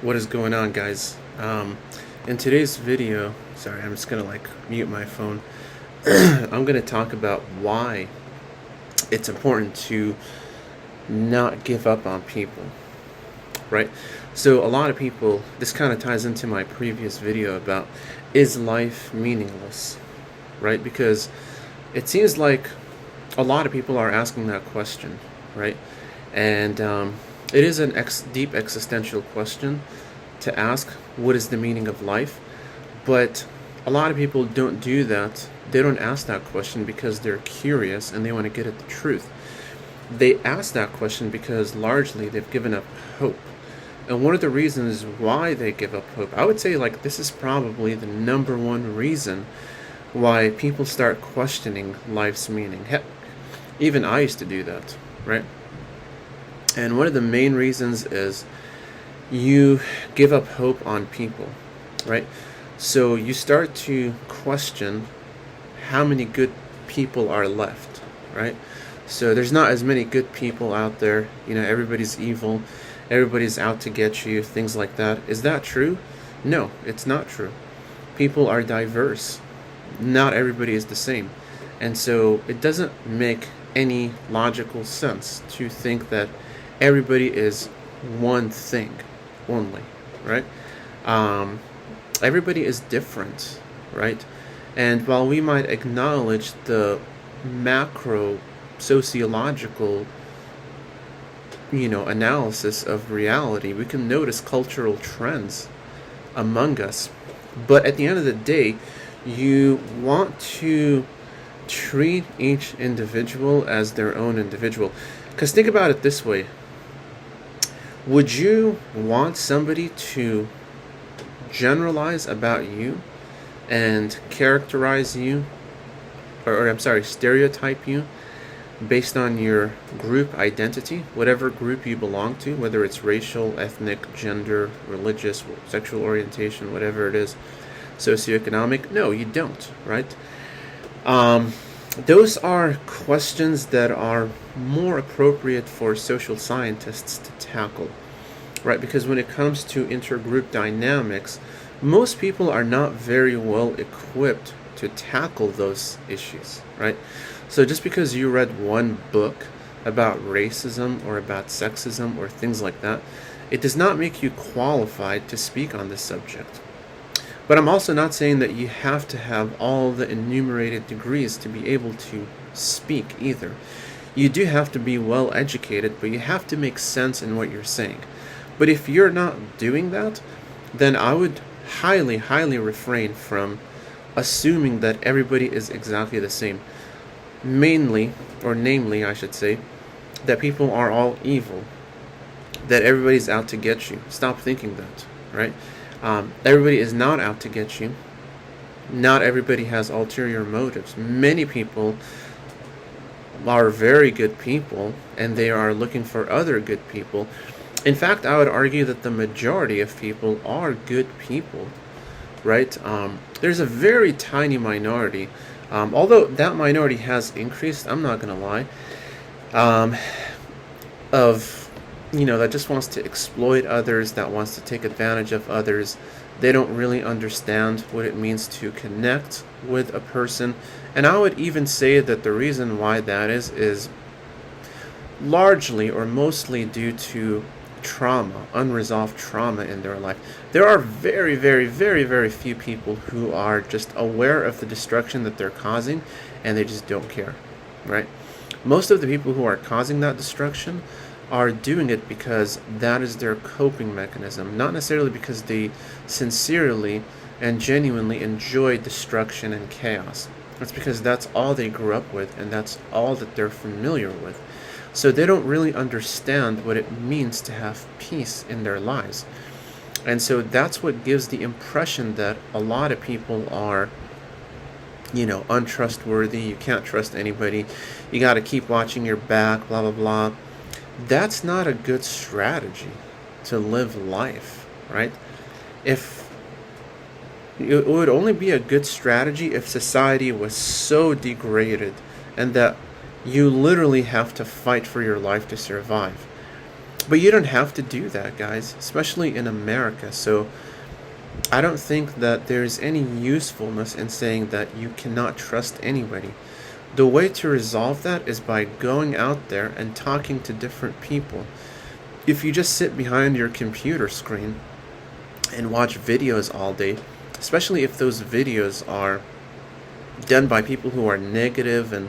What is going on, guys? In today's video, sorry, I'm just gonna mute my phone. I'm gonna talk about why it's important to not give up on people, right? So a lot of people, this kind of ties into my previous video about, is life meaningless, right? Because it seems like a lot of people are asking that question, right? And it is an deep existential question to ask, what is the meaning of life? But a lot of people don't do that. They don't ask that question because they're curious and they want to get at the truth. They ask that question because largely they've given up hope. And one of the reasons why they give up hope, I would say this is probably the number one reason why people start questioning life's meaning. Heck, even I used to do that, right? And one of the main reasons is you give up hope on people, right? So you start to question how many good people are left, right? So there's not as many good people out there. Everybody's evil, everybody's out to get you, things like that. Is that true? No, it's not true. People are diverse. Not everybody is the same. And so it doesn't make any logical sense to think that everybody is one thing only, right? Everybody is different, right? And while we might acknowledge the macro sociological analysis of reality, we can notice cultural trends among us. But at the end of the day, you want to treat each individual as their own individual. Because think about it this way. Would you want somebody to generalize about you and characterize you, stereotype you based on your group identity, whatever group you belong to, whether it's racial, ethnic, gender, religious, sexual orientation, whatever it is, socioeconomic? No, you don't, right? Those are questions that are more appropriate for social scientists to tackle, right? Because when it comes to intergroup dynamics, most people are not very well equipped to tackle those issues, right? So just because you read one book about racism or about sexism or things like that, it does not make you qualified to speak on this subject. But I'm also not saying that you have to have all the enumerated degrees to be able to speak either. You do have to be well educated, but you have to make sense in what you're saying. But if you're not doing that, then I would highly, highly refrain from assuming that everybody is exactly the same. Namely, I should say, that people are all evil, that everybody's out to get you. Stop thinking that, right? Everybody is not out to get you. Not everybody has ulterior motives. Many people are very good people, and they are looking for other good people. In fact, I would argue that the majority of people are good people, right? There's a very tiny minority, although that minority has increased, I'm not going to lie, that just wants to exploit others, that wants to take advantage of others. They don't really understand what it means to connect with a person. And I would even say that the reason why that is largely or mostly due to trauma, unresolved trauma in their life. There are very, very, very, very few people who are just aware of the destruction that they're causing, and they just don't care, right? Most of the people who are causing that destruction are doing it because that is their coping mechanism, not necessarily because they sincerely and genuinely enjoy destruction and chaos. That's because that's all they grew up with, and that's all that they're familiar with. So they don't really understand what it means to have peace in their lives. And so that's what gives the impression that a lot of people are, untrustworthy. You can't trust anybody. You got to keep watching your back, blah, blah, blah. That's not a good strategy to live life, right? If it would only be a good strategy if society was so degraded and that you literally have to fight for your life to survive. But you don't have to do that, guys, especially in America. So I don't think that there's any usefulness in saying that you cannot trust anybody. The way to resolve that is by going out there and talking to different people. If you just sit behind your computer screen and watch videos all day, especially if those videos are done by people who are negative and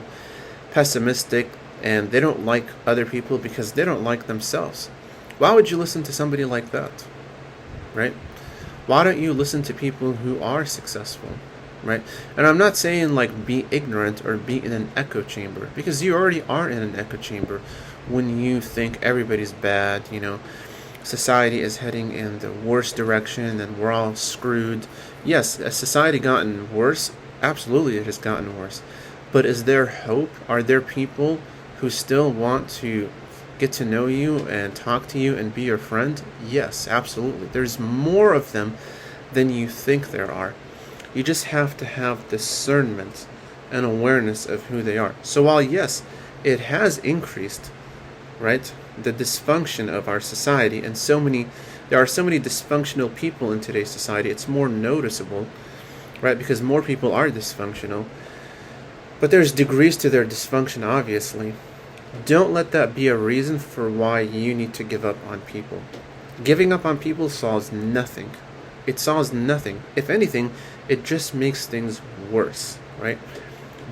pessimistic and they don't like other people because they don't like themselves, why would you listen to somebody like that? Right? Why don't you listen to people who are successful? Right? And I'm not saying like be ignorant or be in an echo chamber, because you already are in an echo chamber when you think everybody's bad, society is heading in the worst direction and we're all screwed. Yes, has society gotten worse? Absolutely, it has gotten worse. But is there hope? Are there people who still want to get to know you and talk to you and be your friend? Yes, absolutely. There's more of them than you think there are. You just have to have discernment and awareness of who they are. So while yes, it has increased, right, the dysfunction of our society, and there are so many dysfunctional people in today's society, it's more noticeable, right, because more people are dysfunctional. But there's degrees to their dysfunction, obviously. Don't let that be a reason for why you need to give up on people. Giving up on people solves nothing. It solves nothing. If anything, it just makes things worse, right?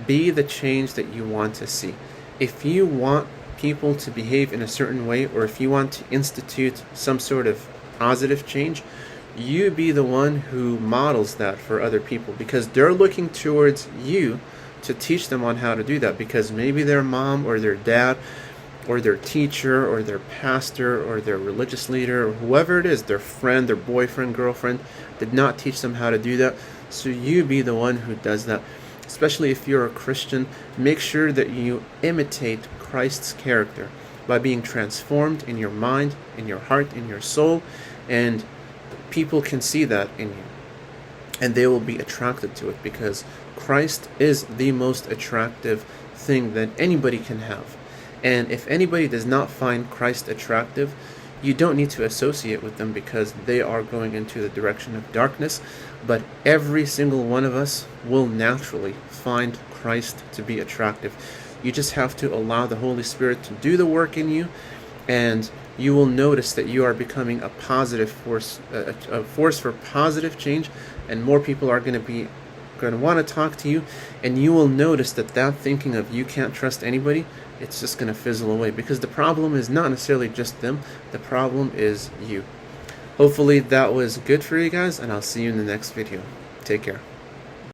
Be the change that you want to see. If you want people to behave in a certain way, or if you want to institute some sort of positive change, you be the one who models that for other people, because they're looking towards you to teach them on how to do that, because maybe their mom or their dad or their teacher or their pastor or their religious leader or whoever it is, their friend, their boyfriend, girlfriend, did not teach them how to do that. So you be the one who does that. Especially if you're a Christian, make sure that you imitate Christ's character by being transformed in your mind, in your heart, in your soul, and people can see that in you. And they will be attracted to it, because Christ is the most attractive thing that anybody can have. And if anybody does not find Christ attractive, you don't need to associate with them, because they are going into the direction of darkness. But every single one of us will naturally find Christ to be attractive. You just have to allow the Holy Spirit to do the work in you, and you will notice that you are becoming a positive force, a force for positive change, and more people are going to want to talk to you, and you will notice that thinking of you can't trust anybody, it's just going to fizzle away, because the problem is not necessarily just them, the problem is you. Hopefully that was good for you guys, and I'll see you in the next video. Take care.